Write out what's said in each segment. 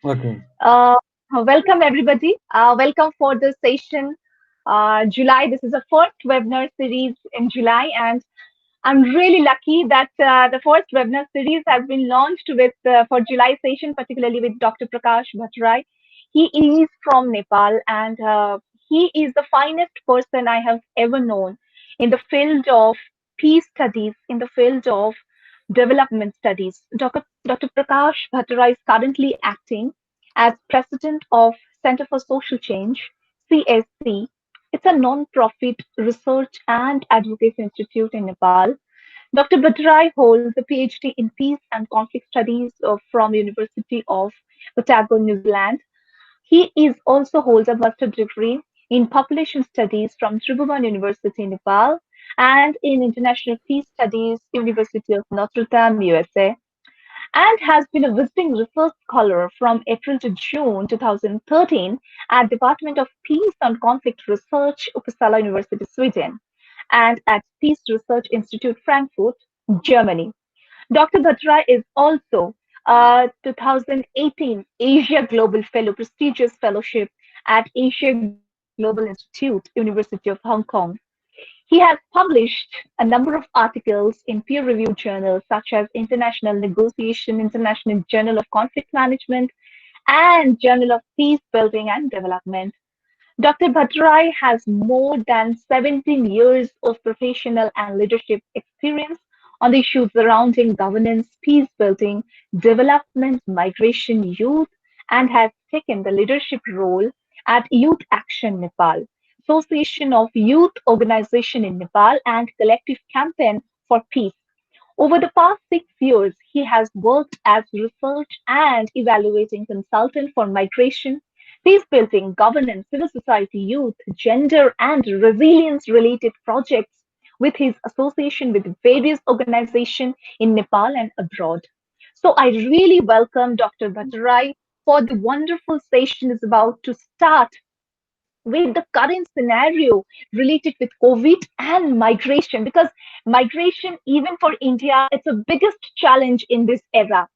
Okay. Uh, Welcome, everybody. Welcome for this session. July, this is the first webinar series in July, and I'm really lucky that the first webinar series has been launched with for July session, particularly with Dr. Prakash Bhattarai. He is from Nepal, and he is the finest person I have ever known in the field of peace studies, in the field of development studies. Dr. Prakash Bhattarai is currently acting as president of Center for Social Change, CSC. It's a non-profit research and advocacy institute in Nepal. Dr. Bhattarai holds a PhD in Peace and Conflict Studies from University of Otago, New Zealand. He is also holds a master's degree in Population Studies from Tribhuvan University, Nepal, and in International Peace Studies, University of Notre Dame, USA, and has been a visiting research scholar from April to June 2013 at Department of Peace and Conflict Research, Uppsala University, Sweden, and at Peace Research Institute, Frankfurt, Germany. Dr. Bhattrai is also a 2018 Asia Global Fellow, prestigious fellowship at Asia Global Institute, University of Hong Kong. He has published a number of articles in peer-reviewed journals such as International Negotiation, International Journal of Conflict Management, and Journal of Peace Building and Development. Dr. Bhattarai has more than 17 years of professional and leadership experience on the issues surrounding governance, peace building, development, migration, youth, and has taken the leadership role at Youth Action Nepal, Association of Youth Organization in Nepal, and Collective Campaign for Peace. Over the past 6 years, he has worked as research and evaluating consultant for migration, peace building, governance, civil society, youth, gender, and resilience related projects with his association with various organizations in Nepal and abroad. So I really welcome Dr. Bhattarai for the wonderful session is about to start with the current scenario related with COVID and migration, because migration, even for India, it's the biggest challenge in this era.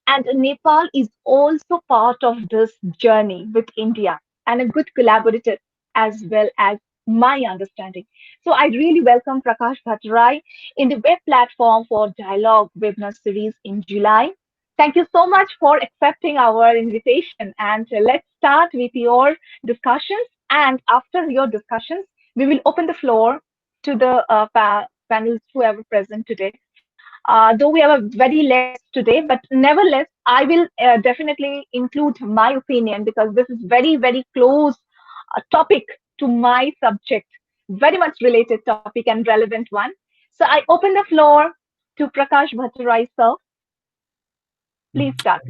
And Nepal is also part of this journey with India and a good collaborator as well as my understanding. So I really welcome Prakash Bhattarai in the web platform for Dialogue webinar series in July. Thank you so much for accepting our invitation. And let's start with your discussions. And after your discussions, we will open the floor to the panels, whoever present today. Though we have a very less today, but nevertheless, I will definitely include my opinion because this is very, very close topic to my subject, very much related topic and relevant one. So I open the floor to Prakash Bhattarai, sir. Please start.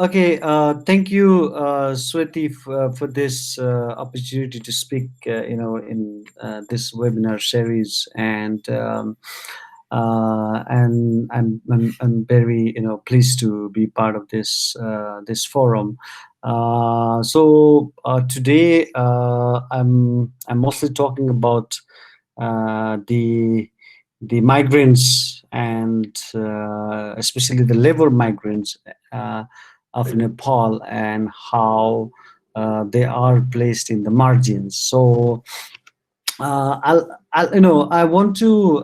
Okay. Thank you, Swati, for this opportunity to speak. In this webinar series, and I'm very pleased to be part of this forum. Today I'm mostly talking about the migrants and especially the labor migrants of Nepal, and how they are placed in the margins. So I want to,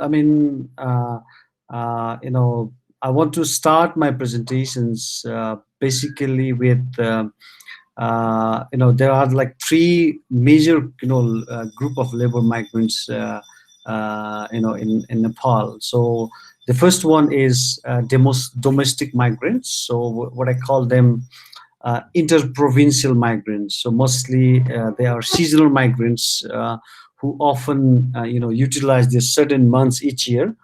I want to start my presentations basically with, there are like three major, group of labor migrants, in Nepal. So the first one is domestic migrants. So what I call them interprovincial migrants. So mostly they are seasonal migrants who often utilize these certain months each year,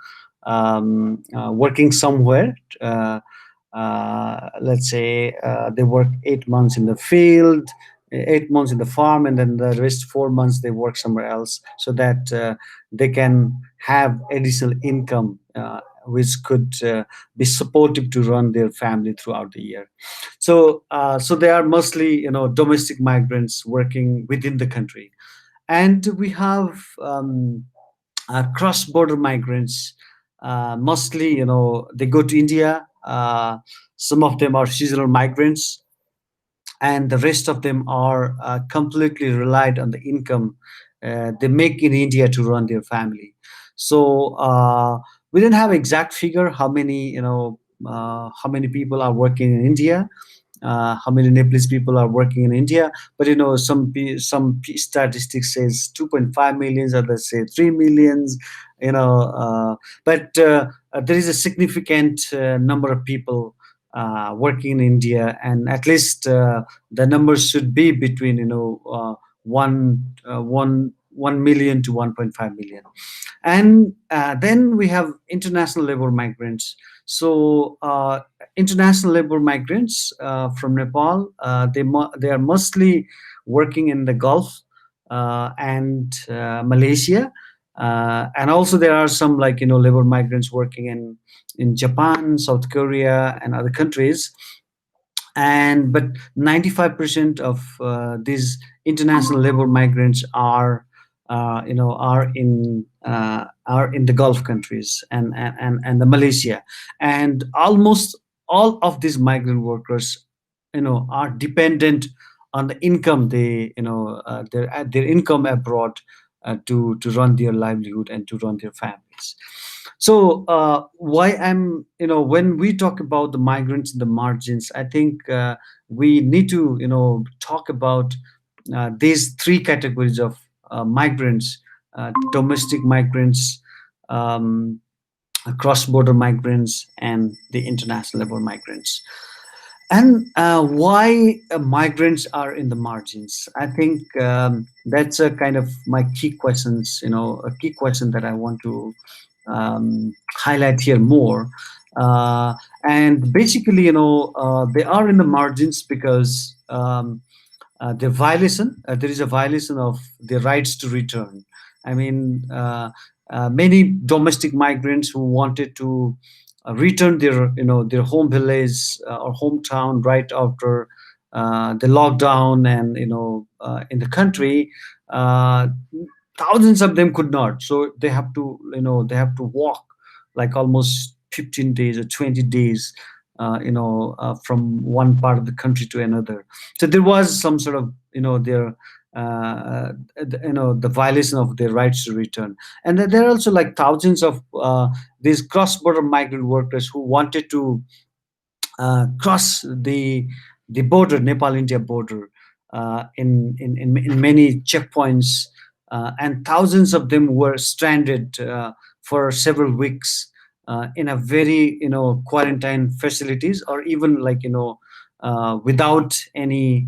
working somewhere. Let's say they work 8 months in the field, 8 months in the farm, and then the rest 4 months they work somewhere else, so that they can have additional income, which could be supportive to run their family throughout the year. So they are mostly domestic migrants working within the country, and we have cross-border migrants. Mostly, they go to India. Some of them are seasonal migrants, and the rest of them are completely relied on the income they make in India to run their family. So we didn't have exact figure how many how many people are working in India, how many Nepalese people are working in India. But statistics says 2.5 millions, others say 3 millions. You know, but there is a significant number of people working in India, and at least the numbers should be between one million to 1.5 million. And then we have international labor migrants. So international labor migrants from Nepal, they are mostly working in the Gulf and Malaysia, and also there are some labor migrants working in Japan, South Korea, and other countries. And but 95% of these international labor migrants are in the Gulf countries and the Malaysia. And almost all of these migrant workers are dependent on the income their income abroad to run their livelihood and to run their families. So why I'm when we talk about the migrants in the margins, I think we need to talk about these three categories of migrants: domestic migrants, um, cross-border migrants, and the international labor migrants. And why migrants are in the margins? I think that's a kind of my key questions. A key question that I want to highlight here more. And basically, they are in the margins because there is a violation of their rights to return. I mean, many domestic migrants who wanted to return their home village or hometown right after the lockdown and in the country, uh, thousands of them could not. So they have to walk like almost 15 days or 20 days from one part of the country to another. So there was some sort of their the violation of their rights to return. And then there are also like thousands of these cross-border migrant workers who wanted to cross the border, Nepal-India border, in many checkpoints, and thousands of them were stranded for several weeks in a very quarantine facilities, or even without any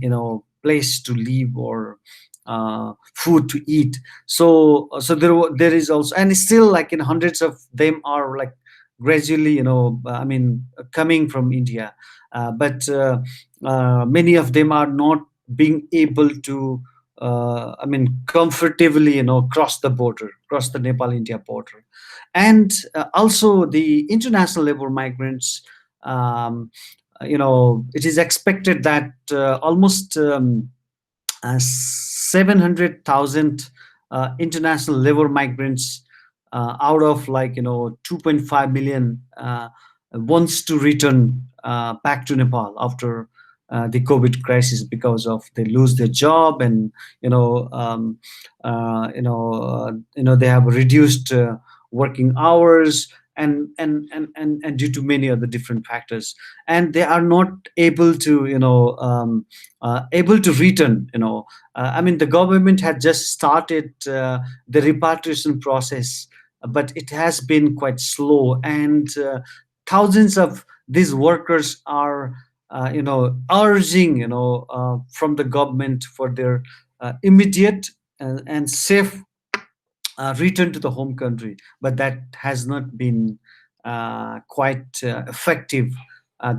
place to live or food to eat. So there is also, and still like in hundreds of them are like gradually I mean coming from India, but many of them are not being able to I mean comfortably cross the Nepal India border. And also the international labor migrants, it is expected that almost 700,000 international labor migrants out of 2.5 million wants to return back to Nepal after the COVID crisis, because of they lose their job, and they have reduced working hours, and due to many other different factors, and they are not able to able to return. I mean, the government had just started the repatriation process, but it has been quite slow, and thousands of these workers are urging from the government for their immediate and safe return to the home country. But that has not been quite effective,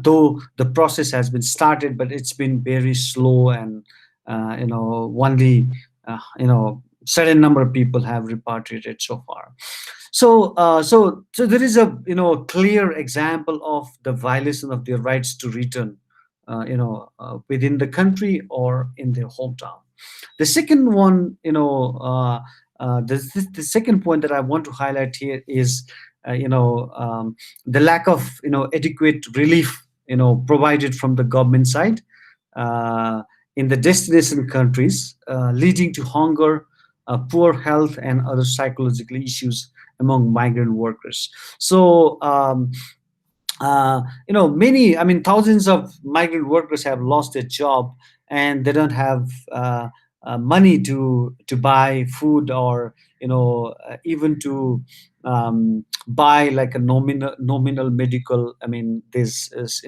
though the process has been started, but it's been very slow, and only certain number of people have repatriated so far. So there is a clear example of the violation of their rights to return within the country or in their hometown. The second one, the second point that I want to highlight here is the lack of adequate relief provided from the government side. uh, in the destination countries, leading to hunger, poor health, and other psychological issues among migrant workers. So, many, I mean, thousands of migrant workers have lost their job, and they don't have money to buy food, or even to buy like a nominal medical. I mean, this is,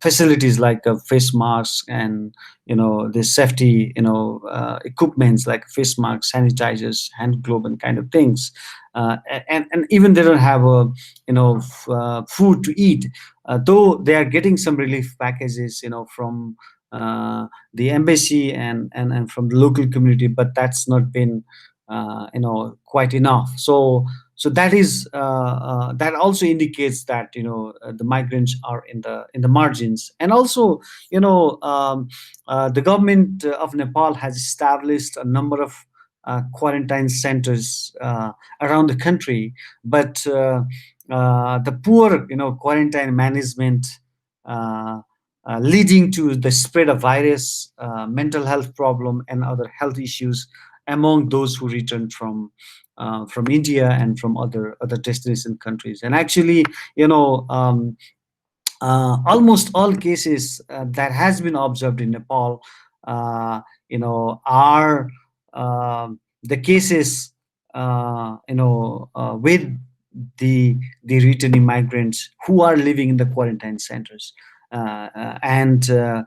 facilities like face masks, and the safety equipments like face masks, sanitizers, hand glove, and kind of things. And even they don't have a food to eat, though they are getting some relief packages from the embassy, and from the local community, but that's not been quite enough. So that also indicates that the migrants are in the margins. And also, the government of Nepal has established a number of quarantine centers around the country, but the poor quarantine management, uh, leading to the spread of virus, mental health problem, and other health issues among those who return from India and from other destination countries. And actually, almost all cases that has been observed in Nepal, are the cases, with the returning migrants who are living in the quarantine centers, and there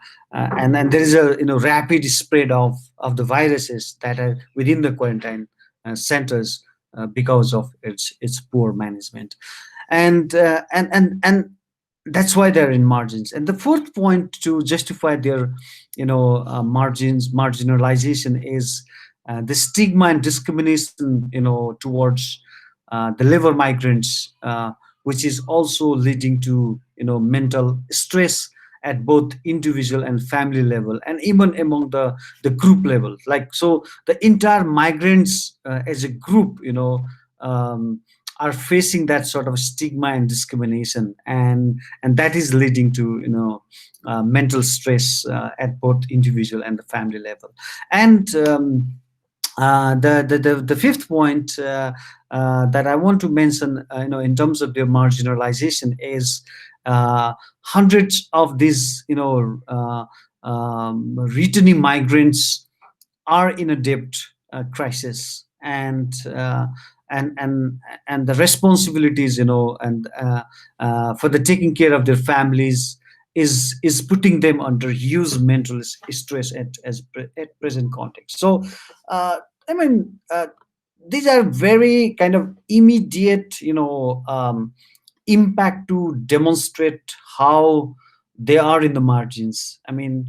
is a rapid spread of the viruses that are within the quarantine centers, because of its poor management. And that's why they're in margins. And the fourth point to justify their marginalization is the stigma and discrimination towards the labor migrants, which is also leading to mental stress at both individual and family level, and even among the group level. Like, so the entire migrants as a group, um, are facing that sort of stigma and discrimination, and that is leading to mental stress at both individual and the family level. And the fifth point that I want to mention, in terms of their marginalization, is hundreds of these returning migrants are in a debt crisis, and and the responsibilities, for the taking care of their families is putting them under huge mental stress at present context. So, I mean, these are very kind of immediate, impact to demonstrate how they are in the margins. I mean,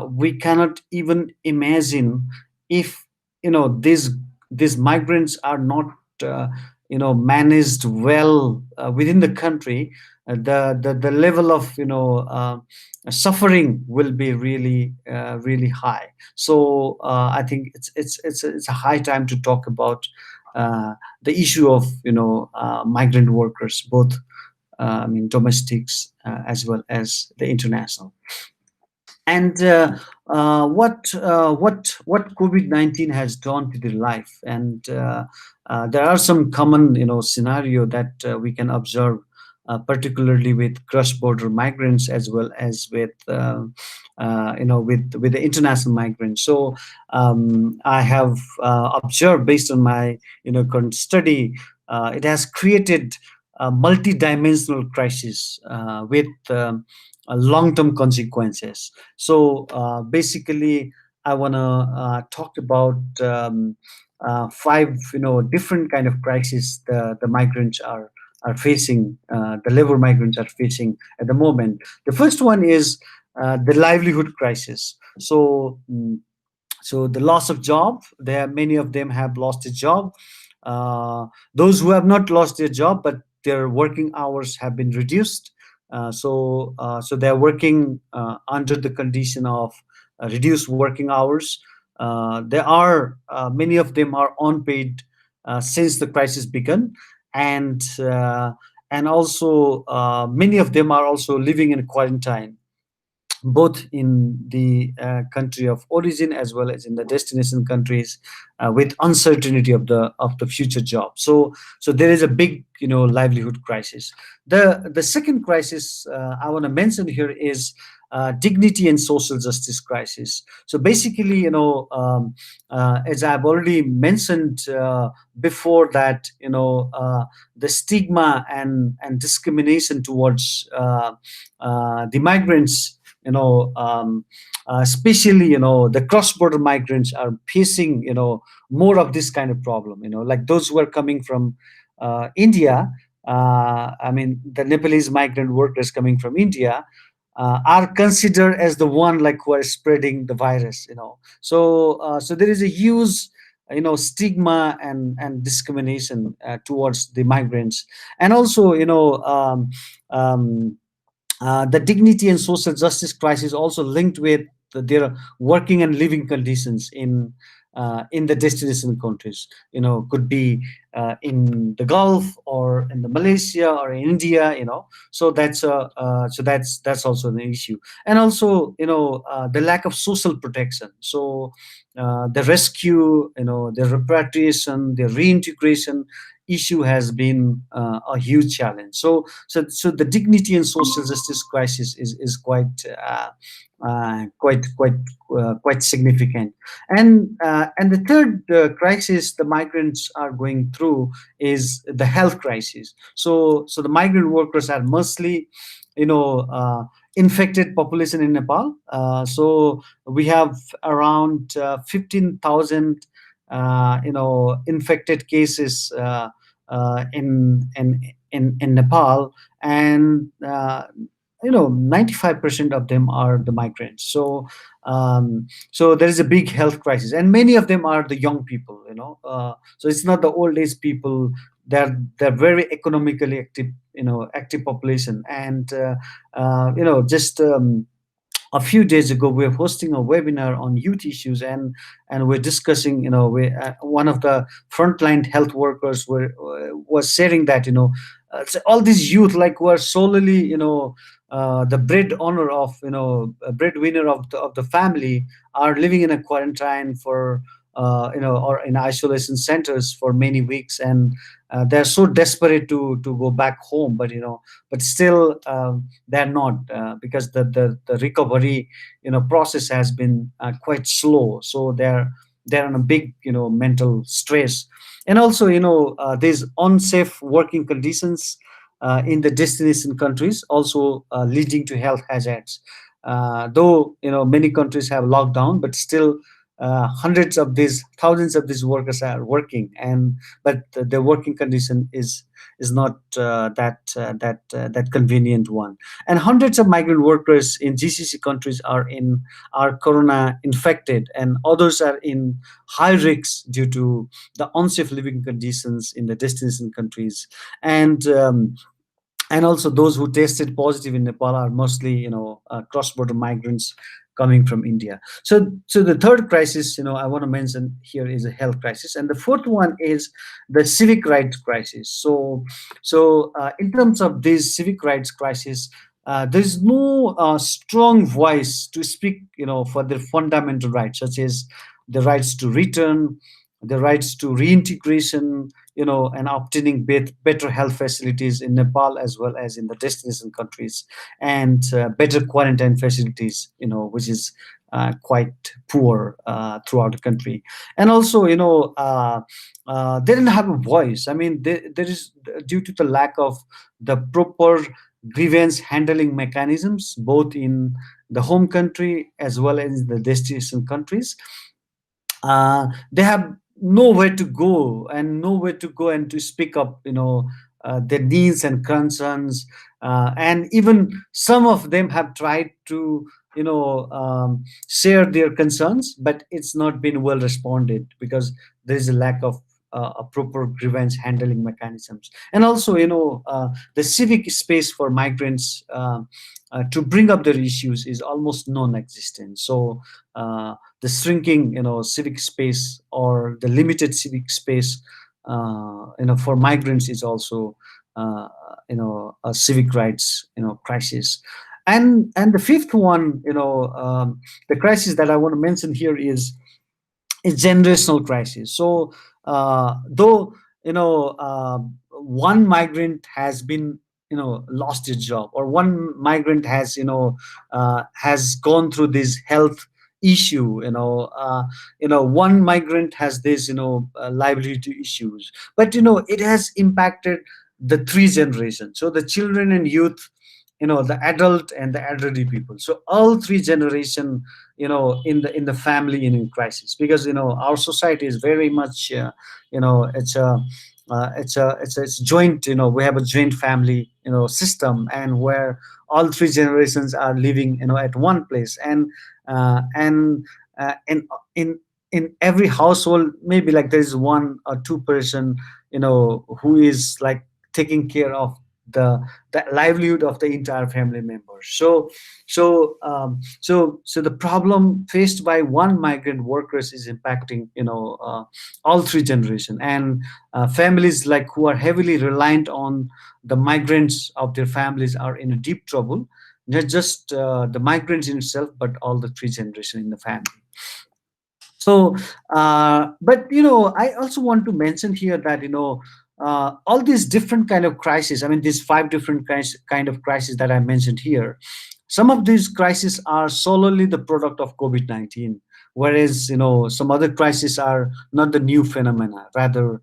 we cannot even imagine if these migrants are not uh, managed well within the country. The level of suffering will be really really high. So I think it's a high time to talk about the issue of migrant workers, both I mean domestics, as well as the international. And what COVID-19 has done to their life. And there are some common scenario that we can observe, particularly with cross-border migrants, as well as with with the international migrants. So I have observed, based on my current study, it has created a multi-dimensional crisis with long-term consequences. So basically, I want to talk about five different kind of crises the migrants are facing, the labor migrants are facing at the moment. The first one is the livelihood crisis. So so the loss of job, there many of them have lost a job. uh, those who have not lost their job, but their working hours have been reduced. So they're working under the condition of reduced working hours. There are many of them are unpaid since the crisis began. And also many of them are also living in quarantine. both in the country of origin as well as in the destination countries, with uncertainty of the future job. So there is a big, livelihood crisis. The second crisis I want to mention here is dignity and social justice crisis. So basically, as I've already mentioned before, that the stigma and discrimination towards the migrants, especially, the cross-border migrants are facing, more of this kind of problem, like those who are coming from India. I mean, the Nepalese migrant workers coming from India are considered as the one like who are spreading the virus, so there is a huge, stigma and discrimination towards the migrants. And also, the dignity and social justice crisis also linked with their working and living conditions in the destination countries. Could be in the Gulf or in the Malaysia or in India. So that's also an issue. And also, the lack of social protection. So the rescue, the repatriation, the reintegration issue has been a huge challenge. So the dignity and social justice crisis is quite significant. And the third crisis the migrants are going through is the health crisis. So the migrant workers are mostly, infected population in Nepal. So we have around 15,000 infected cases in Nepal. And 95% of them are the migrants. So there is a big health crisis, and many of them are the young people. So it's not the old age people. They're very economically active, active population. And just a few days ago, we were hosting a webinar on youth issues, and we're discussing, one of the frontline health workers was sharing that, so all these youth like who are solely, the breadwinner of the family, are living in a quarantine for, or in isolation centers for many weeks. And they're so desperate to go back home, but still, they're not, because the recovery, process has been quite slow. So they're on a big, mental stress. And also, these unsafe working conditions in the destination countries also leading to health hazards. Though, many countries have lockdown, but still, hundreds of these thousands of these workers are working, and but the working condition is not that convenient one. And hundreds of migrant workers in GCC countries are corona infected, and others are in high risk due to the unsafe living conditions in the destination countries. And also, those who tested positive in Nepal are mostly, cross-border migrants coming from India. So the third crisis, I want to mention here, is a health crisis, and the fourth one is the civic rights crisis. So in terms of this civic rights crisis, there is no strong voice to speak, for their fundamental rights, such as the rights to return, the rights to reintegration, and obtaining better health facilities in Nepal as well as in the destination countries, and better quarantine facilities, which is quite poor throughout the country. And also, they didn't have a voice. I mean, there is, due to the lack of the proper grievance handling mechanisms, both in the home country as well as the destination countries. They have nowhere to go and to speak up, their needs and concerns. And even some of them have tried to, share their concerns, but it's not been well responded, because there is a lack of a proper grievance handling mechanisms. And also, the civic space for migrants to bring up their issues is almost non-existent. So the shrinking, civic space, or the limited civic space, for migrants, is also, a civic rights, crisis. And the fifth one, the crisis that I want to mention here is generational crisis. So though one migrant has been lost his job, or one migrant has gone through this health issue, one migrant has this livelihood issues, but it has impacted the three generations, so the children and youth, the adult and the elderly people, so all three generation in the family in crisis, because our society is very much it's a it's joint, we have a joint family system, and where all three generations are living at one place, and in in every household, maybe like there's one or two person who is like taking care of the livelihood of the entire family members. So the problem faced by one migrant workers is impacting all three generation, and families like who are heavily reliant on the migrants of their families are in a deep trouble. Not just the migrants in itself, but all the three generation in the family. So but I also want to mention here that all these different kind of crises, I mean these five different kind of crises that I mentioned here, some of these crises are solely the product of COVID-19, whereas some other crises are not the new phenomena, rather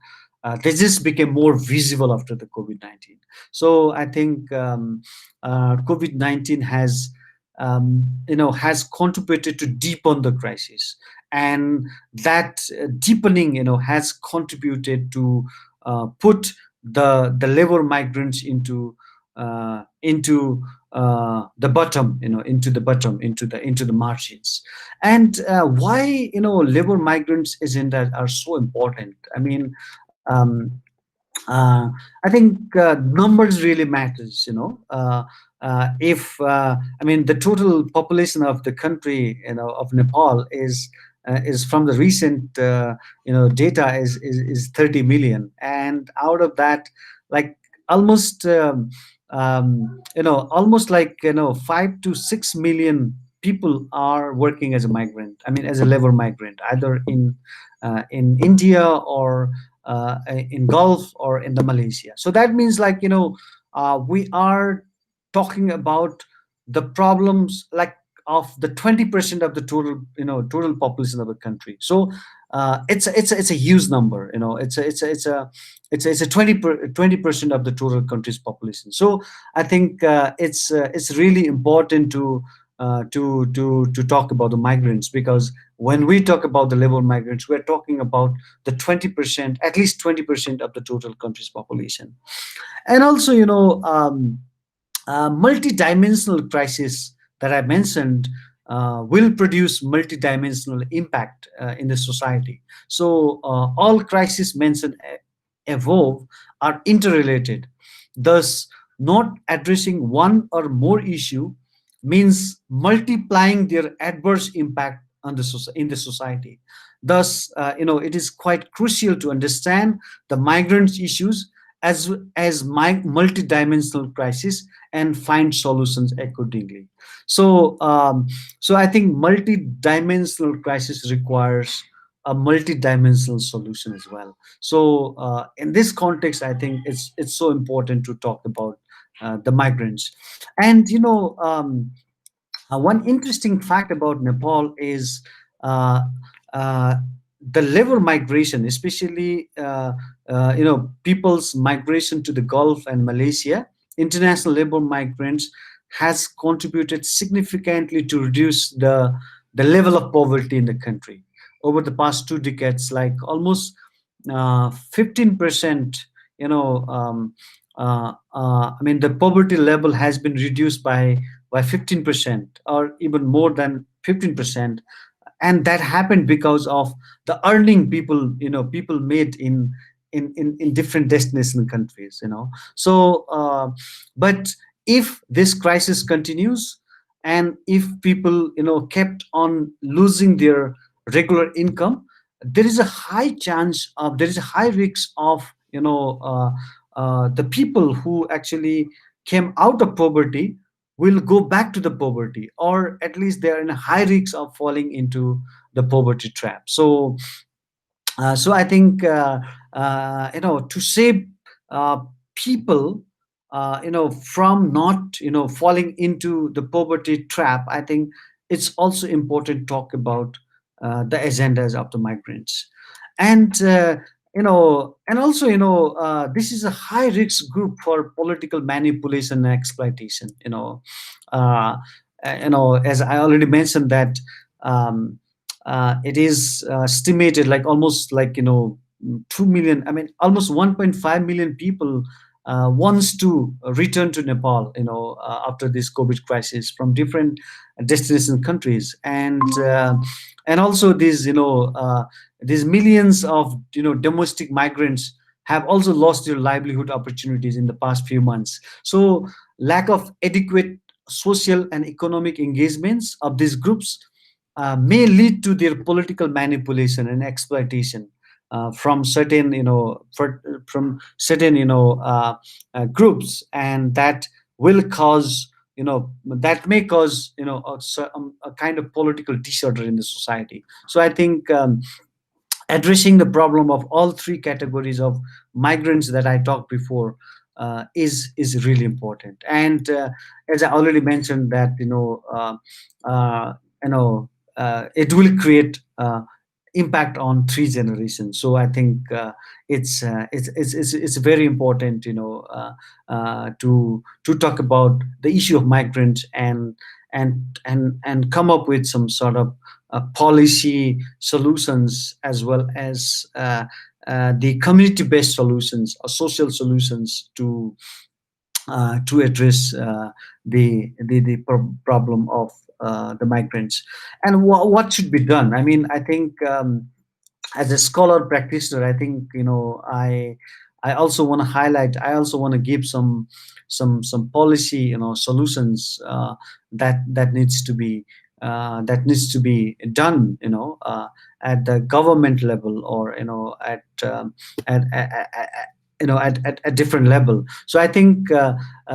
they just became more visible after the COVID-19. So I think COVID-19 has contributed to deepen the crisis, and that deepening has contributed to put the labor migrants into the bottom, into the margins. And why labor migrants isn't that are so important? I mean, uh, I think numbers really matters. If I mean the total population of the country, of Nepal is from the recent data is 30 million, and out of that, like almost almost like 5 to 6 million people are working as a migrant. I mean, as a labor migrant, either in India or in Gulf or in the Malaysia. So that means like we are talking about the problems like of the 20% of the total population of the country. So it's a huge number. It's a 20% of the total country's population. So I think it's really important to talk about the migrants, because when we talk about the labor migrants, we're talking about the 20%, at least 20% of the total country's population. And also multidimensional crisis that I mentioned will produce multidimensional impact in the society. So all crises mentioned above are interrelated. Thus, not addressing one or more issue means multiplying their adverse impact on in the society. Thus, it is quite crucial to understand the migrants' issues as multidimensional crisis and find solutions accordingly. So, so I think multidimensional crisis requires a multidimensional solution as well. So, in this context, I think it's so important to talk about the migrants. And one interesting fact about Nepal is uh, uh, the labor migration, especially people's migration to the Gulf and Malaysia. International labor migrants has contributed significantly to reduce the level of poverty in the country over the past 2 decades, like almost 15%. I mean, the poverty level has been reduced by 15%, or even more than 15%, and that happened because of the earning people made in different destination countries. So but if this crisis continues, and if people kept on losing their regular income, there is a high risk of the people who actually came out of poverty will go back to the poverty, or at least they are in a high risk of falling into the poverty trap. So I think to save uh, people from not falling into the poverty trap, I think it's also important to talk about the agendas of the migrants. And also this is a high risk group for political manipulation and exploitation. uh, as I already mentioned that um, it is estimated like almost like 2 million, I mean almost 1.5 million people wants to return to Nepal after this COVID crisis from different destination countries. And also these millions of domestic migrants have also lost their livelihood opportunities in the past few months. So lack of adequate social and economic engagements of these groups may lead to their political manipulation and exploitation from certain from certain groups, and that will cause that may cause a kind of political disorder in the society. So I think addressing the problem of all three categories of migrants that I talked before is really important. And as I already mentioned, that uh, you know it will create impact on three generations. So I think it's very important, to talk about the issue of migrants, and come up with some sort of policy solutions, as well as the community-based solutions or social solutions to address the problem of the migrants. And what should be done? I mean, I think as a scholar practitioner, I think I also want to highlight. I also want to give some policy solutions that needs to be done at the government level, or at a different level. So I think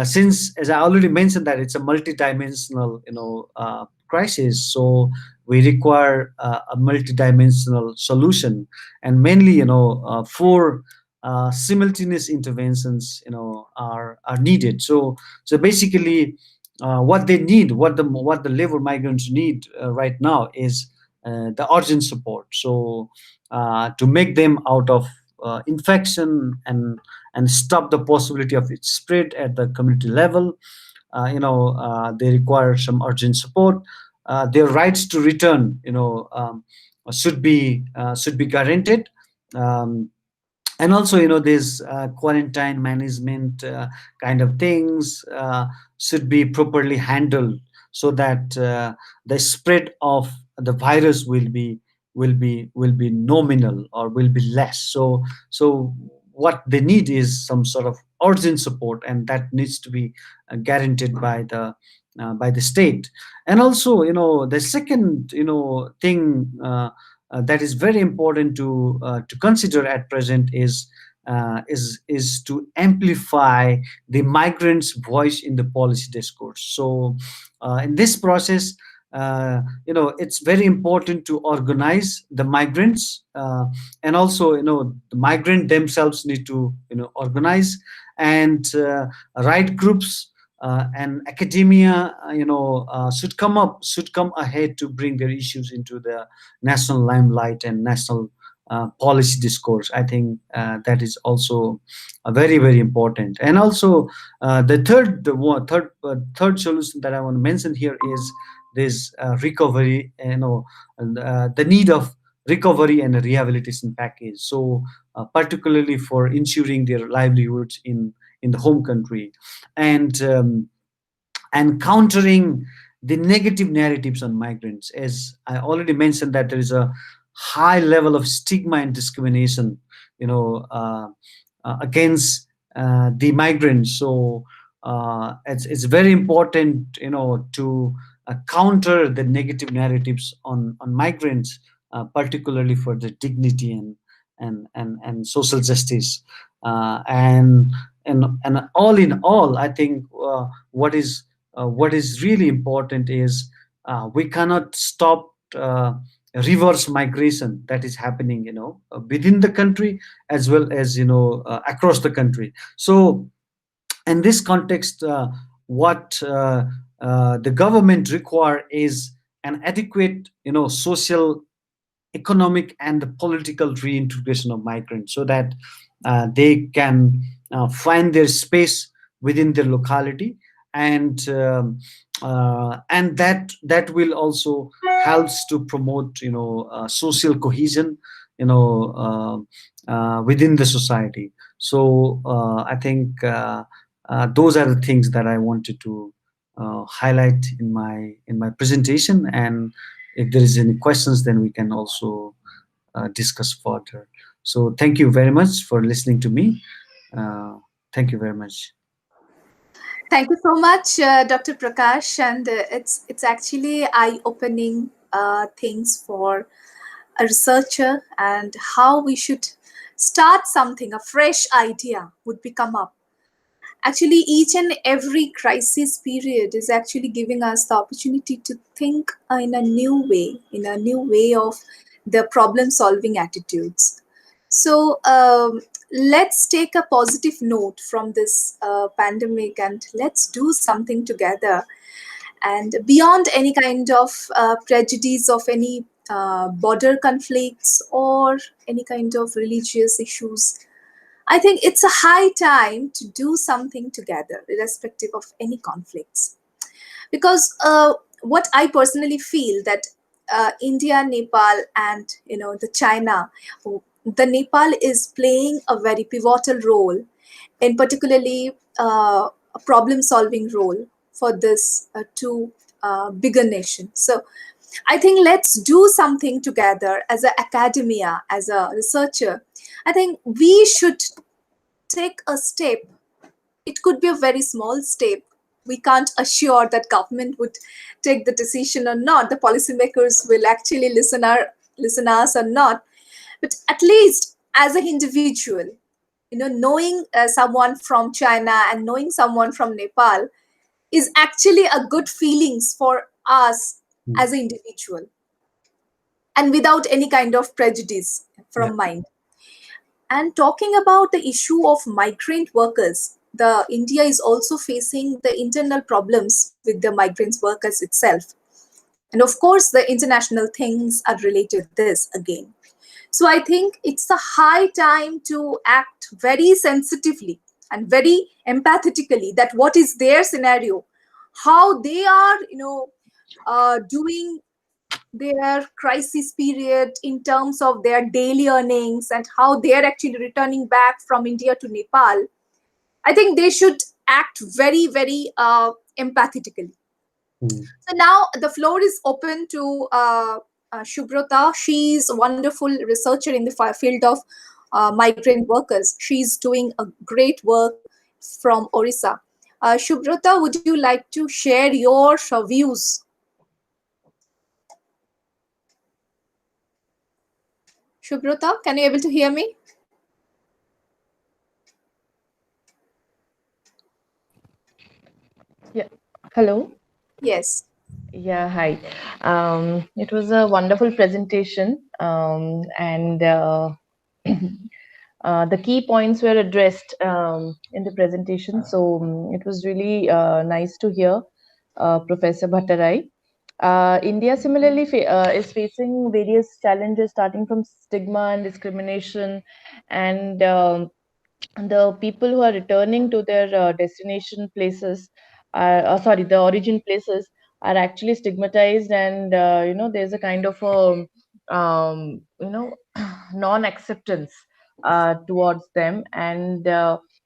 since, as I already mentioned, that it's a multidimensional crisis, so we require a multidimensional solution, and mainly four simultaneous interventions are needed. So basically what they need, what the labor migrants need right now is the urgent support. So to make them out of infection, and stop the possibility of its spread at the community level, they require some urgent support. Their rights to return should be guaranteed. um, and also there's quarantine management kind of things should be properly handled, so that the spread of the virus will be nominal, or will be less. So what they need is some sort of urgent support, and that needs to be guaranteed by the state. And also the second thing that is very important to consider at present is to amplify the migrants' voice in the policy discourse. So in this process, it's very important to organize the migrants, and also the migrant themselves need to organize, and right groups and academia should come ahead to bring their issues into the national limelight and national policy discourse. I think that is also very, very important. And also the third solution that I want to mention here is this recovery, the need of recovery and a rehabilitation package. So particularly for ensuring their livelihoods in the home country, and countering the negative narratives on migrants. As I already mentioned, that there is a high level of stigma and discrimination, against the migrants. So it's very important, to counter the negative narratives on migrants, particularly for the dignity and social justice. And all in all, I think what is what is really important is we cannot stop reverse migration that is happening, within the country as well as, across the country. So in this context, what the government require is an adequate, social, economic, and the political reintegration of migrants, so that they can find their space within their locality, and that will also helps to promote, social cohesion, within the society. So I think those are the things that I wanted to highlight in my presentation. And if there is any questions, then we can also discuss further. So thank you very much for listening to me. Uh, Thank you very much. Thank you so much, Dr. Prakash. And it's actually eye-opening things for a researcher, and how we should start something, a fresh idea would become up. Actually, each and every crisis period is actually giving us the opportunity to think in a new way of the problem solving attitudes. So let's take a positive note from this pandemic, and let's do something together. And beyond any kind of prejudice of any border conflicts or any kind of religious issues, I think it's a high time to do something together, irrespective of any conflicts. Because what I personally feel that India, Nepal, and the China, the Nepal is playing a very pivotal role, in particularly a problem-solving role for this two bigger nation. So I think let's do something together as an academia, as a researcher. I think we should take a step. It could be a very small step. We can't assure that government would take the decision or not. The policymakers will actually listen us or not. But at least as an individual, knowing someone from China and knowing someone from Nepal is actually a good feelings for us Mm. as an individual, and without any kind of prejudice Yeah. from mind. And talking about the issue of migrant workers, the India is also facing the internal problems with the migrant workers itself. And of course, the international things are related to this again. So I think it's a high time to act very sensitively and very empathetically that what is their scenario, how they are, doing their crisis period in terms of their daily earnings and how they are actually returning back from India to Nepal. I think they should act very, very empathetically. Mm. So now the floor is open to Shubrata. She's a wonderful researcher in the field of migrant workers. She's doing a great work from Orissa. Shubrata, would you like to share your views? Shubrata, can you able to hear me? Yeah. Hello. Yes. Yeah. Hi. It was a wonderful presentation, and the key points were addressed in the presentation. So it was really nice to hear Professor Bhattarai. India similarly is facing various challenges, starting from stigma and discrimination, and the people who are returning to their destination places sorry, the origin places, are actually stigmatized, and there's a kind of a non acceptance towards them, and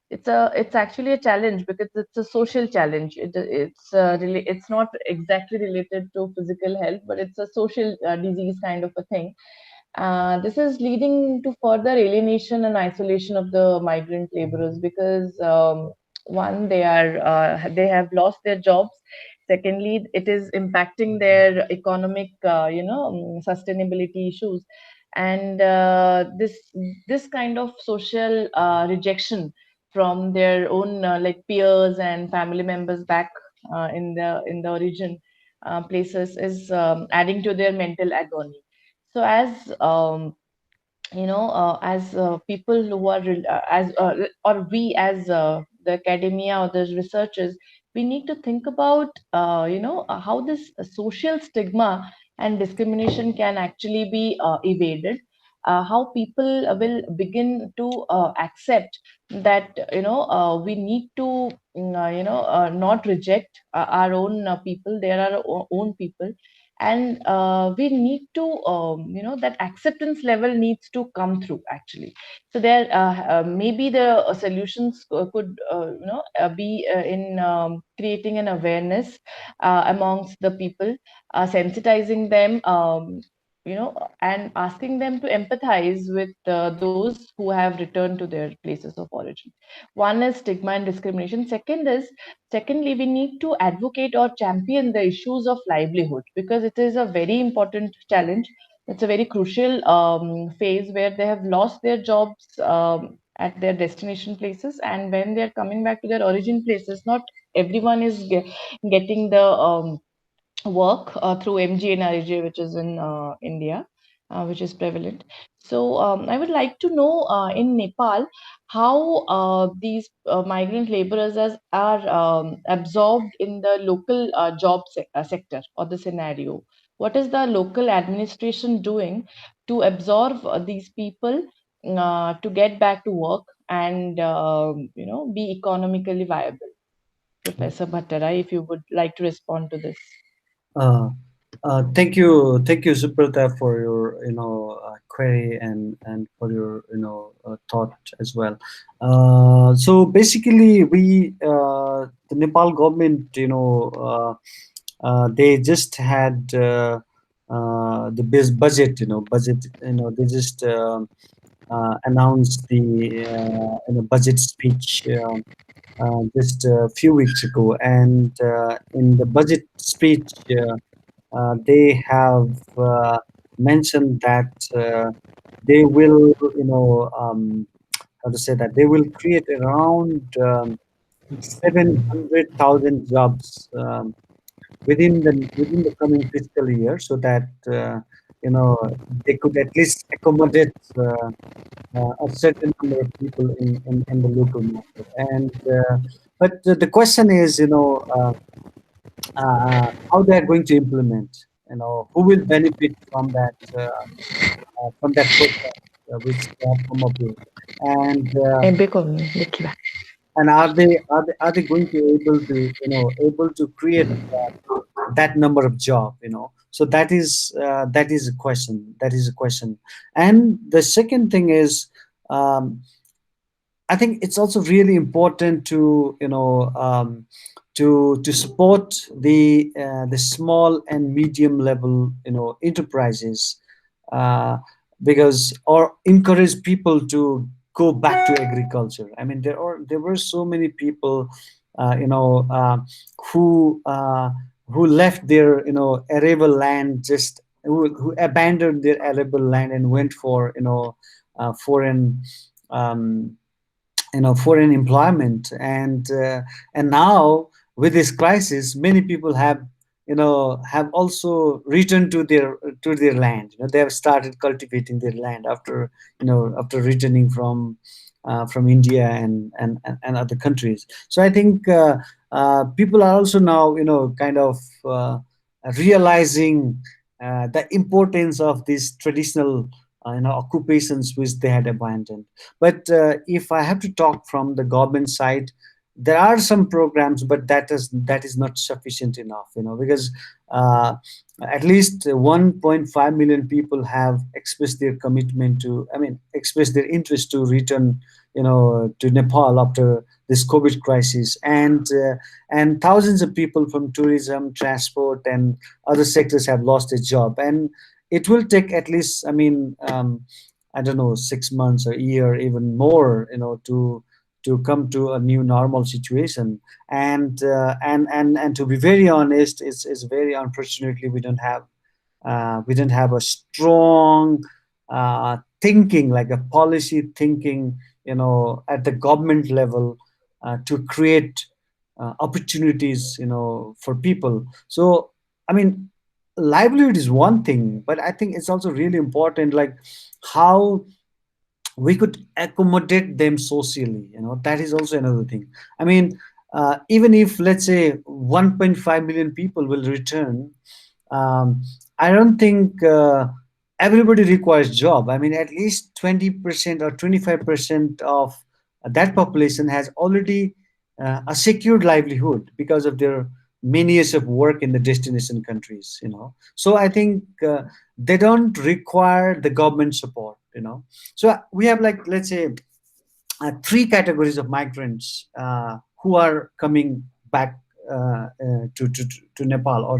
it's actually a challenge because it's a social challenge. It's not exactly related to physical health, but it's a social disease kind of a thing. This is leading to further alienation and isolation of the migrant laborers because one, they have lost their jobs. Secondly, it is impacting their economic, sustainability issues, and this kind of social rejection from their own like peers and family members back in the origin places is adding to their mental agony. So as people who are as or we as the academia or the researchers, we need to think about how this social stigma and discrimination can actually be evaded, how people will begin to accept that we need to not reject our own people. They are our own people, and we need to that acceptance level needs to come through actually. So there maybe the solutions could be in creating an awareness amongst the people, sensitizing them, and asking them to empathize with those who have returned to their places of origin. One is stigma and discrimination. Secondly, we need to advocate or champion the issues of livelihood, because it is a very important challenge. It's a very crucial phase where they have lost their jobs at their destination places, and when they are coming back to their origin places, not everyone is getting the work through MGNREJ, which is in India, which is prevalent. So I would like to know in Nepal how these migrant laborers are absorbed in the local sector or the scenario. What is the local administration doing to absorb these people to get back to work and be economically viable? Professor Bhattarai, if you would like to respond to this. Uh, thank you, Subrata, for your query and for your thought as well. So basically, the Nepal government, they just had the budget, they just announced the budget speech. Just a few weeks ago, and in the budget speech, they have mentioned that they will, how to say that, they will create around 700,000 jobs within the coming fiscal year, so that they could at least accommodate a certain number of people in the local market. And but the question is, how they are going to implement. Who will benefit from that program which they have come up with, and are they going to able to create that number of job. So that is a question. And the second thing is, um, I think it's also really important to to support the small and medium level enterprises, uh, because, or encourage people to go back to agriculture. I mean, there were so many people, uh, you know uh, who who left their arable land, just who abandoned their arable land and went for foreign, um, foreign employment. And now, with this crisis, many people have also returned to their land. They have started cultivating their land after after returning from India and other countries. So I think people are also now kind of realizing the importance of these traditional occupations which they had abandoned. But if I have to talk from the government side, there are some programs, but that is not sufficient enough, because uh, at least 1.5 million people have expressed their commitment to, I mean, expressed their interest to return, to Nepal after this COVID crisis, and thousands of people from tourism, transport, and other sectors have lost their job, and it will take at least, I mean, I don't know, 6 months or a year, even more, to come to a new normal situation. And to be very honest, it's very unfortunately we don't have a strong thinking, like a policy thinking, at the government level, to create opportunities, for people. So I mean, livelihood is one thing, but I think it's also really important, like how we could accommodate them socially. That is also another thing. I mean, even if, let's say, 1.5 million people will return, um, I don't think everybody requires job. I mean, at least 20% or 25% of that population has already a secured livelihood because of their many years of work in the destination countries. So I think they don't require the government support. So we have, like, let's say, three categories of migrants who are coming back to Nepal, or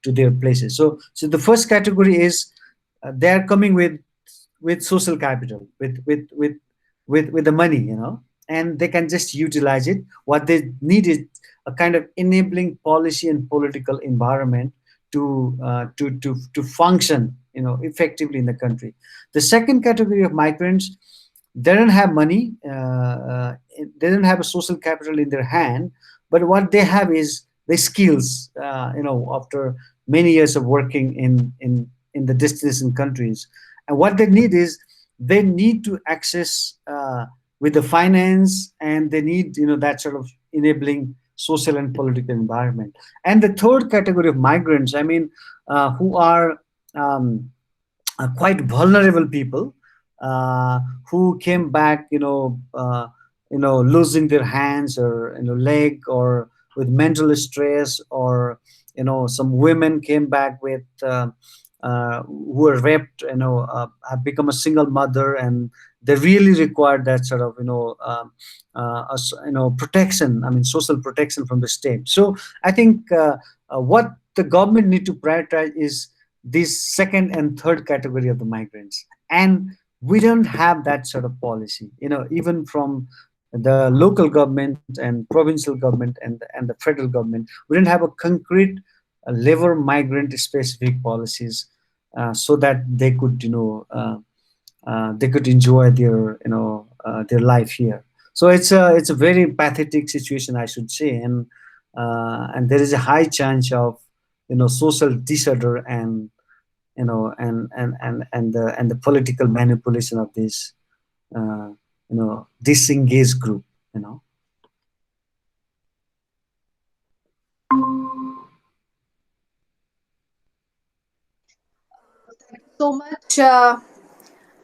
to their places. So the first category is they are coming with social capital, with the money, and they can just utilize it. What they need is a kind of enabling policy and political environment to function, effectively in the country. The second category of migrants, they don't have money, they don't have a social capital in their hand, but what they have is the skills, after many years of working in the destination countries. And what they need is, they need to access with the finance, and they need, that sort of enabling social and political environment. And the third category of migrants, I mean, who are um, quite vulnerable people, uh, who came back, losing their hands, or leg, or with mental stress, or some women came back with who were raped, have become a single mother, and they really required that sort of, protection. I mean, social protection from the state. So I think what the government need to prioritize is this second and third category of the migrants. And we don't have that sort of policy, even from the local government and provincial government and the federal government. We don't have a concrete labor migrant specific policies, so that they could enjoy their life here. So it's a very pathetic situation, I should say. And there is a high chance of social disorder, and the political manipulation of this disengaged group. So much,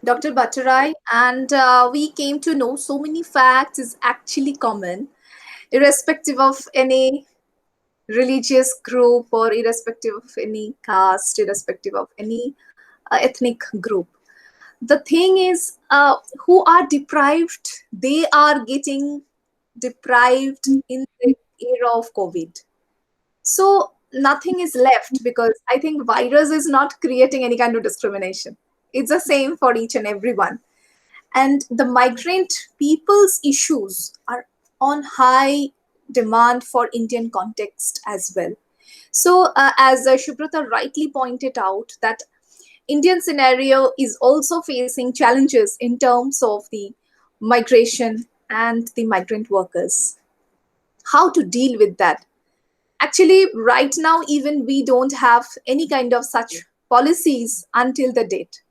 Dr. Bhattarai, and we came to know so many facts is actually common, irrespective of any religious group or irrespective of any caste, irrespective of any ethnic group. The thing is, who are deprived, they are getting deprived in the era of COVID. So nothing is left, because I think virus is not creating any kind of discrimination. It's the same for each and everyone. And the migrant people's issues are on high demand for Indian context as well. So as Shubrata rightly pointed out, that Indian scenario is also facing challenges in terms of the migration and the migrant workers. How to deal with that? Actually, right now, even we don't have any kind of such policies until the date.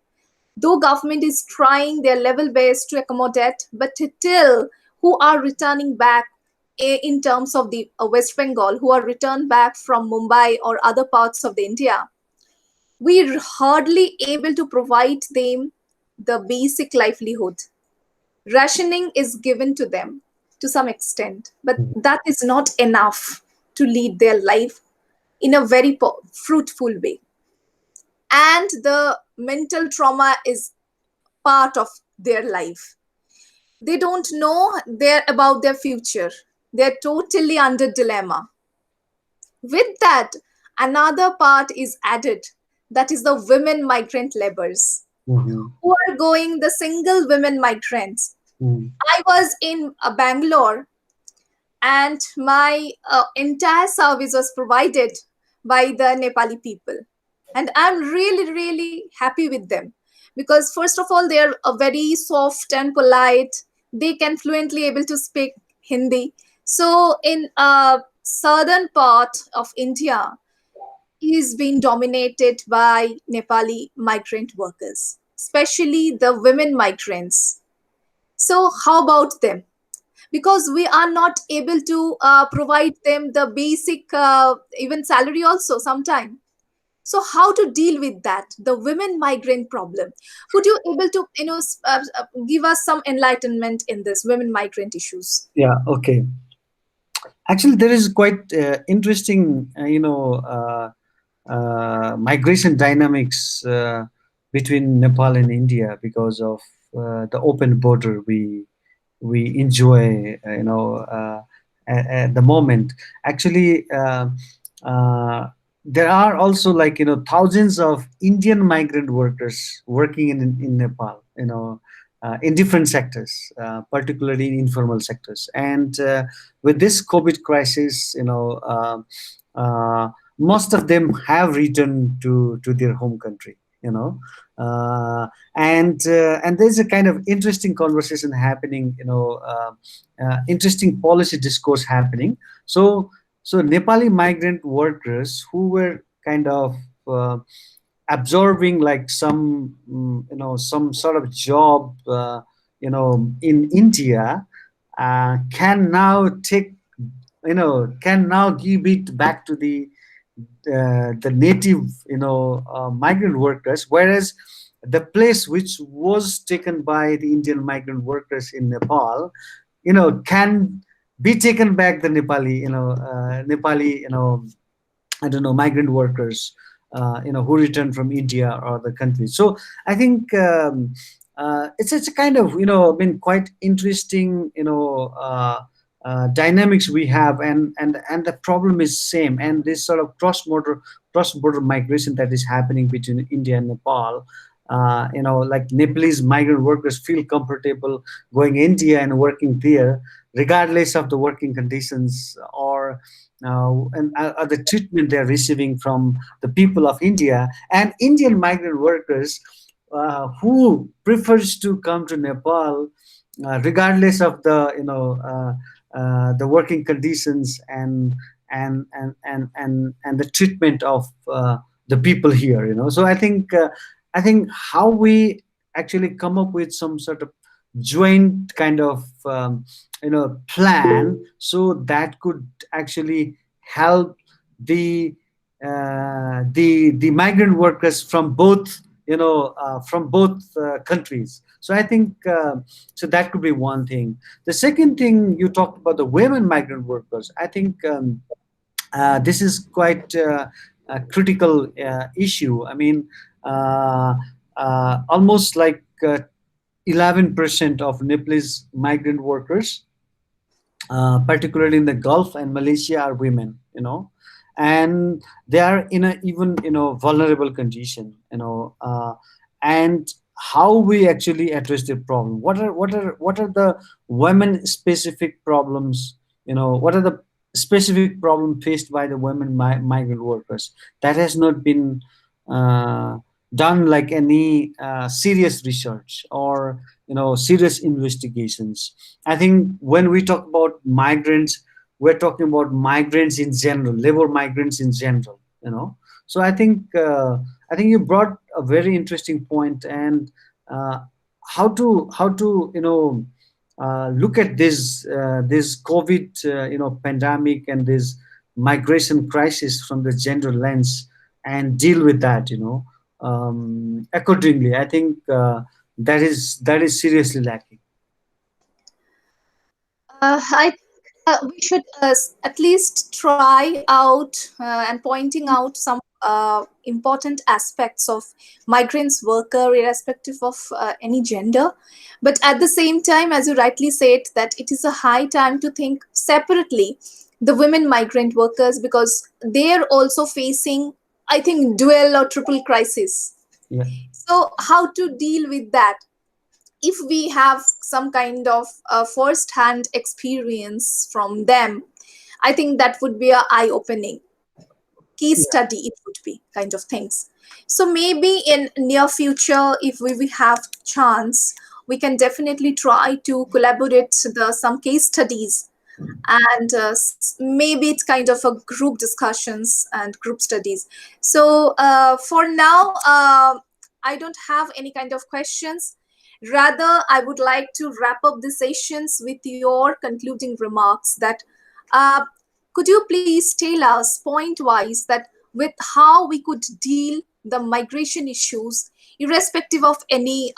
Though government is trying their level best to accommodate, but till who are returning back in terms of the West Bengal, who are returned back from Mumbai or other parts of the India, we're hardly able to provide them the basic livelihood. Rationing is given to them to some extent, but that is not enough to lead their life in a very fruitful way. And the mental trauma is part of their life. They don't know about their future. They're totally under dilemma. With that, another part is added, that is the women migrant laborers, Mhm. who are going, the single women migrants. Mhm. I was in Bangalore, and my entire service was provided by the Nepali people. And I'm really, really happy with them, because first of all, they're very soft and polite. They can fluently able to speak Hindi. So in southern part of India is being dominated by Nepali migrant workers, especially the women migrants. So how about them? Because we are not able to provide them the basic even salary also sometime. So how to deal with that, the women migrant problem? Would you able to give us some enlightenment in this women migrant issues? Yeah. Okay. Actually, there is quite interesting, migration dynamics between Nepal and India because of the open border we enjoy, at the moment. Actually, there are also, like, thousands of Indian migrant workers working in Nepal, in different sectors, particularly in informal sectors. And with this COVID crisis, most of them have returned to their home country. And there's a kind of interesting conversation happening, interesting policy discourse happening. So Nepali migrant workers who were kind of uh, absorbing, like, some sort of job, in India, can now take, can now give it back to the native, migrant workers, whereas the place which was taken by the Indian migrant workers in Nepal, can be taken back the Nepali, I don't know, migrant workers, who return from India or other countries. So I think, it's a kind of, I mean, quite interesting, dynamics we have, and the problem is same, and this sort of cross border migration that is happening between India and Nepal. Like, Nepalese migrant workers feel comfortable going India and working there, regardless of the working conditions, or the treatment they're receiving from the people of India. And Indian migrant workers, who prefers to come to Nepal, regardless of the working conditions, and the treatment of the people here. So I think how we actually come up with some sort of joint kind of, plan, so that could actually help the the migrant workers from both, countries. So I think, so that could be one thing. The second thing, you talked about the women migrant workers. I think, this is quite a critical issue. I mean, almost like 11% of Nepalese migrant workers, particularly in the Gulf and Malaysia, are women. And they are in a even, vulnerable condition. And how we actually address the problem? What are the women specific problems? What are the specific problem faced by the women migrant workers that has not been uh, done, like, any serious research, or serious investigations. I think when we talk about migrants, we're talking about migrants in general, labor migrants in general. So I think you brought a very interesting point. And uh, how to look at this COVID, pandemic, and this migration crisis from the gender lens, and deal with that, accordingly. I think that is seriously lacking. I think we should at least try out and pointing out some important aspects of migrants worker irrespective of any gender. But at the same time, as you rightly said, that it is a high time to think separately the women migrant workers, because they are also facing, I think, dual or triple crisis. Yeah. So how to deal with that? If we have some kind of first hand experience from them, I think that would be a eye opening case study, it would be kind of things. So maybe in near future, if we have chance, we can definitely try to collaborate some case studies and maybe it's kind of a group discussions and group studies. So for now, I don't have any kind of questions. Rather, I would like to wrap up the sessions with your concluding remarks that uh, could you please tell us point wise that with how we could deal the migration issues irrespective of any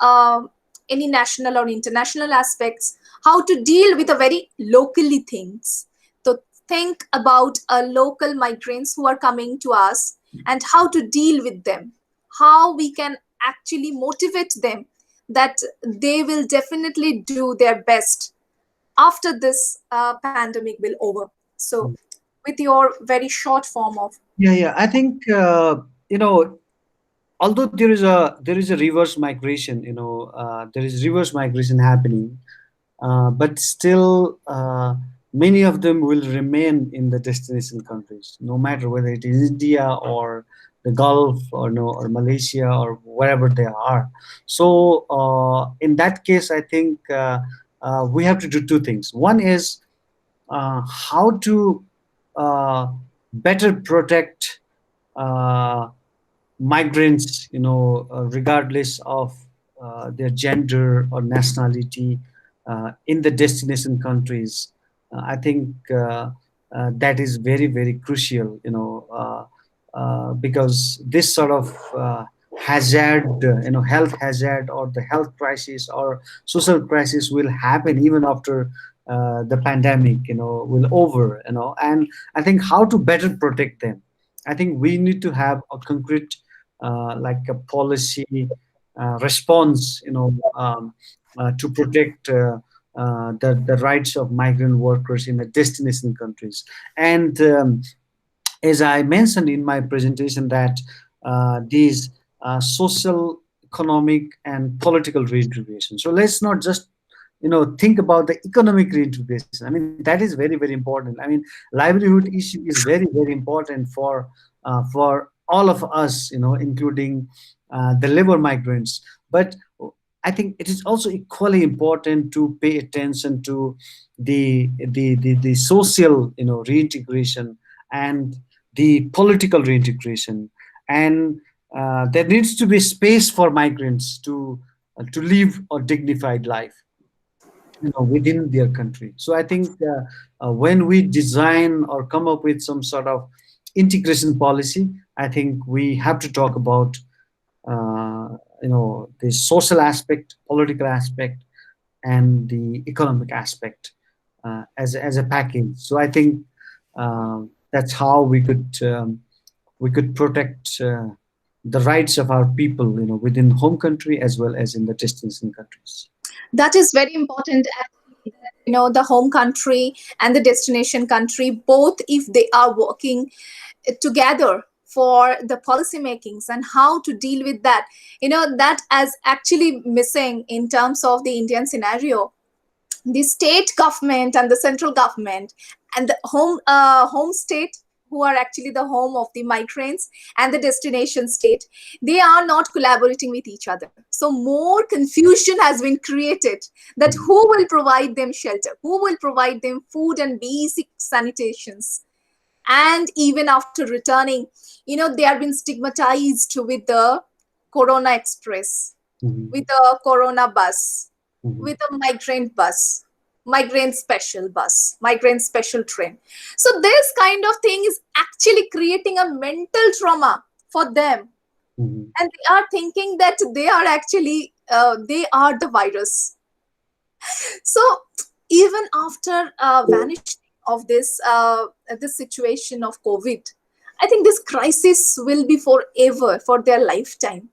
national or international aspects, how to deal with a very locally things. So think about local migrants who are coming to us and how to deal with them, how we can actually motivate them that they will definitely do their best after this pandemic will over. So with your very short form of. Yeah. I think although there is a reverse migration, there is reverse migration happening, but still many of them will remain in the destination countries, no matter whether it is India or the Gulf or no or Malaysia or wherever they are. So in that case, I think we have to do two things. One is how to uh, better protect uh, migrants, regardless of their gender or nationality, in the destination countries. I think that is very, very crucial, because this sort of hazard, health hazard or the health crisis or social crisis will happen even after the pandemic, will over, and I think how to better protect them. I think we need to have a concrete, like a policy response, to protect the rights of migrant workers in the destination countries. And as I mentioned in my presentation, that these social, economic, and political reintegration. So let's not just think about the economic reintegration. I mean, that is very, very important. I mean, livelihood issue is very, very important for all of us, including the labor migrants. But I think it is also equally important to pay attention to the social, reintegration, and the political reintegration. And there needs to be space for migrants to live a dignified life, within their country. So I think when we design or come up with some sort of integration policy, I think we have to talk about the social aspect, political aspect, and the economic aspect as a package. So I think that's how we could protect the rights of our people, within home country as well as in the destination countries. That is very important, actually, that, the home country and the destination country, both if they are working together for the policy makings and how to deal with that, that as actually missing in terms of the Indian scenario. The state government and the central government and the home state, who are actually the home of the migrants, and the destination state, they are not collaborating with each other. So more confusion has been created that who will provide them shelter, who will provide them food and basic sanitations. And even after returning, they have been stigmatized with the Corona Express, Mhm. with a Corona bus, Mhm. with a migrant bus, migrant special bus, migrant special train. So this kind of thing is actually creating a mental trauma for them, Mhm. and they are thinking that they are actually they are the virus. So even after vanishing of this situation of COVID, I think this crisis will be forever for their lifetime.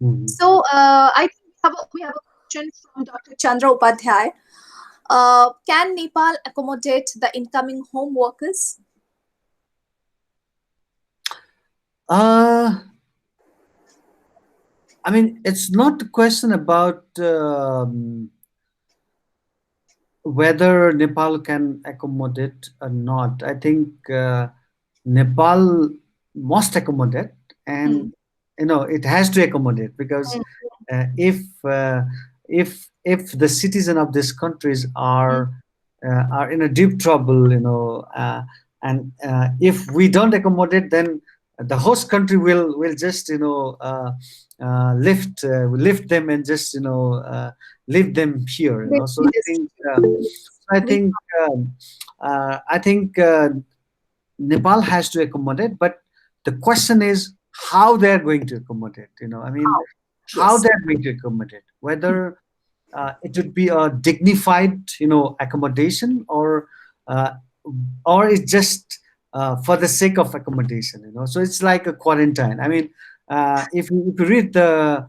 Mhm. So I think we have a question from Dr. Chandra Upadhyay. Can Nepal accommodate the incoming home workers? Uh, I mean, it's not a question about whether Nepal can accommodate or not. I think Nepal must accommodate, Hmm. and it has to accommodate, because uh, if uh, if the citizen of these countries Hmm. are are in a deep trouble, and if we don't accommodate, then the host country will just lift them and just leave them here. So I think I think um, I think Nepal has to accommodate, but the question is how they're going to accommodate. I mean, how Yes. they're going to accommodate, whether it would be a dignified accommodation, uh, or it's just for the sake of accommodation. So it's like a quarantine. I mean, if you read the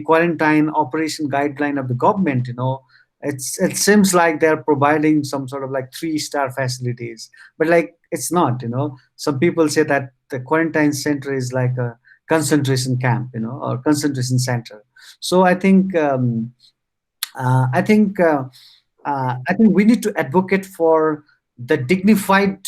quarantine operation guideline of the government, it seems like they're providing some sort of like 3-star facilities, but like it's not. Some people say that the quarantine center is like a concentration camp, or concentration center. So I think I think we need to advocate for the dignified,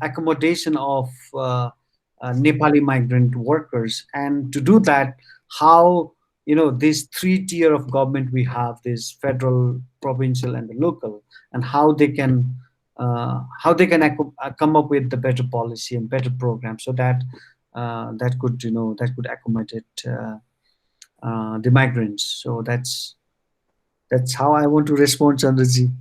accommodation of Nepali migrant workers, and to do that, how this 3 tier of government we have, this federal, provincial, and the local, and how they can come up with the better policy and better program, so that that could accommodate the migrants. So that's how I want to respond, Chandraji.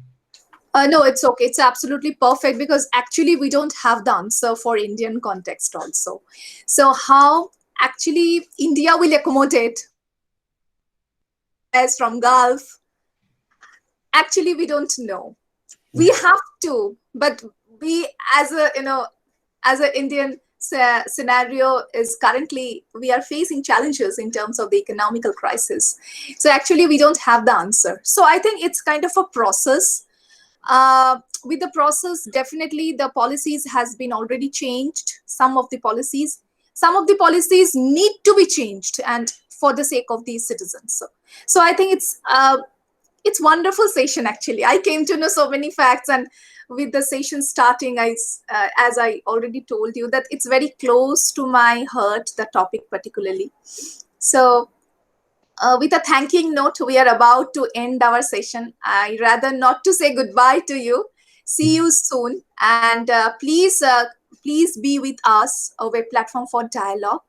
No, it's okay. It's absolutely perfect because actually we don't have the answer for Indian context also. So how actually India will accommodate as from Gulf? Actually, we don't know. We have to, but we as a as an Indian scenario is currently we are facing challenges in terms of the economical crisis. So actually, we don't have the answer. So I think it's kind of a process. With the process, definitely the policies has been already changed. Some of the policies need to be changed, and for the sake of these citizens. So I think it's wonderful session actually. I came to know so many facts, and with the session starting, as I already told you that it's very close to my heart, the topic particularly. So with a thanking note, we are about to end our session. I rather not to say goodbye to you. See you soon, and please be with us, a web platform for dialogue.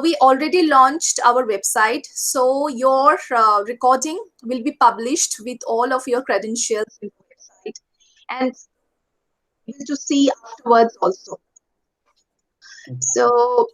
We already launched our website, so your recording will be published with all of your credentials in the website, and able to see afterwards also. So